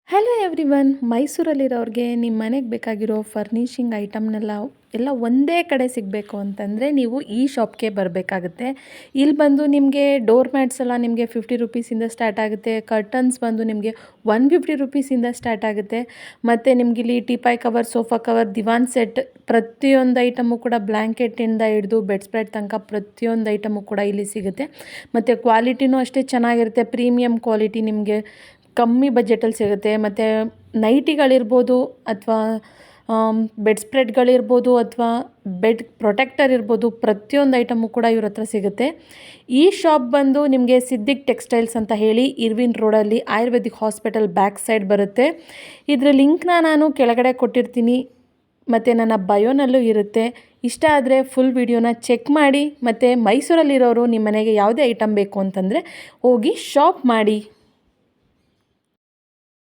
Hello everyone, ಮೈಸೂರಲ್ಲಿರೋರಿಗೆ ನಿಮ್ಮ ಮನೆಗೆ ಬೇಕಾಗಿರೋ ಫರ್ನಿಷಿಂಗ್ ಐಟಮ್ನೆಲ್ಲ ಎಲ್ಲ ಒಂದೇ ಕಡೆ ಸಿಗಬೇಕು ಅಂತಂದರೆ ನೀವು ಈ ಶಾಪ್ಗೆ ಬರಬೇಕಾಗುತ್ತೆ. ಇಲ್ಲಿ ಬಂದು ನಿಮಗೆ ಡೋರ್ ಮ್ಯಾಟ್ಸ್ ಎಲ್ಲ ನಿಮಗೆ 50 ರುಪೀಸಿಂದ ಸ್ಟಾರ್ಟ್ ಆಗುತ್ತೆ. ಕರ್ಟನ್ಸ್ ಬಂದು ನಿಮಗೆ 150 ರುಪೀಸಿಂದ ಸ್ಟಾರ್ಟ್ ಆಗುತ್ತೆ. ಮತ್ತು ನಿಮಗಿಲ್ಲಿ teapoy cover, sofa cover, divan set ಪ್ರತಿಯೊಂದು ಐಟಮು ಕೂಡ ಬ್ಲ್ಯಾಂಕೆಟಿಂದ ಹಿಡಿದು ಬೆಡ್ ಸ್ಪ್ರೆಡ್ ತನಕ ಪ್ರತಿಯೊಂದು ಐಟಮು ಕೂಡ ಇಲ್ಲಿ ಸಿಗುತ್ತೆ. ಮತ್ತು ಕ್ವಾಲಿಟಿನೂ ಅಷ್ಟೇ ಚೆನ್ನಾಗಿರುತ್ತೆ. ಪ್ರೀಮಿಯಮ್ ಕ್ವಾಲಿಟಿ ನಿಮಗೆ ಕಮ್ಮಿ ಬಜೆಟಲ್ಲಿ ಸಿಗುತ್ತೆ. ಮತ್ತು ನೈಟಿಗಳಿರ್ಬೋದು ಅಥವಾ ಬೆಡ್ ಸ್ಪ್ರೆಡ್ಗಳಿರ್ಬೋದು ಅಥವಾ ಬೆಡ್ ಪ್ರೊಟೆಕ್ಟರ್ ಇರ್ಬೋದು, ಪ್ರತಿಯೊಂದು ಐಟಮು ಕೂಡ ಇವ್ರ ಹತ್ರ ಸಿಗುತ್ತೆ. ಈ ಶಾಪ್ ಬಂದು ನಿಮಗೆ ಸಿದ್ದಿಕ್ ಟೆಕ್ಸ್ಟೈಲ್ಸ್ ಅಂತ ಹೇಳಿ ಇರ್ವಿನ್ ರೋಡಲ್ಲಿ ಆಯುರ್ವೇದಿಕ್ ಹಾಸ್ಪಿಟಲ್ ಬ್ಯಾಕ್ ಸೈಡ್ ಬರುತ್ತೆ. ಇದರ ಲಿಂಕ್ನ ನಾನು ಕೆಳಗಡೆ ಕೊಟ್ಟಿರ್ತೀನಿ ಮತ್ತು ನನ್ನ ಬಯೋನಲ್ಲೂ ಇರುತ್ತೆ. ಇಷ್ಟ ಆದರೆ ಫುಲ್ ವಿಡಿಯೋನ ಚೆಕ್ ಮಾಡಿ. ಮತ್ತು ಮೈಸೂರಲ್ಲಿರೋರು ನಿಮ್ಮ ಮನೆಗೆ ಯಾವುದೇ ಐಟಮ್ ಬೇಕು ಅಂತಂದರೆ ಹೋಗಿ ಶಾಪ್ ಮಾಡಿ.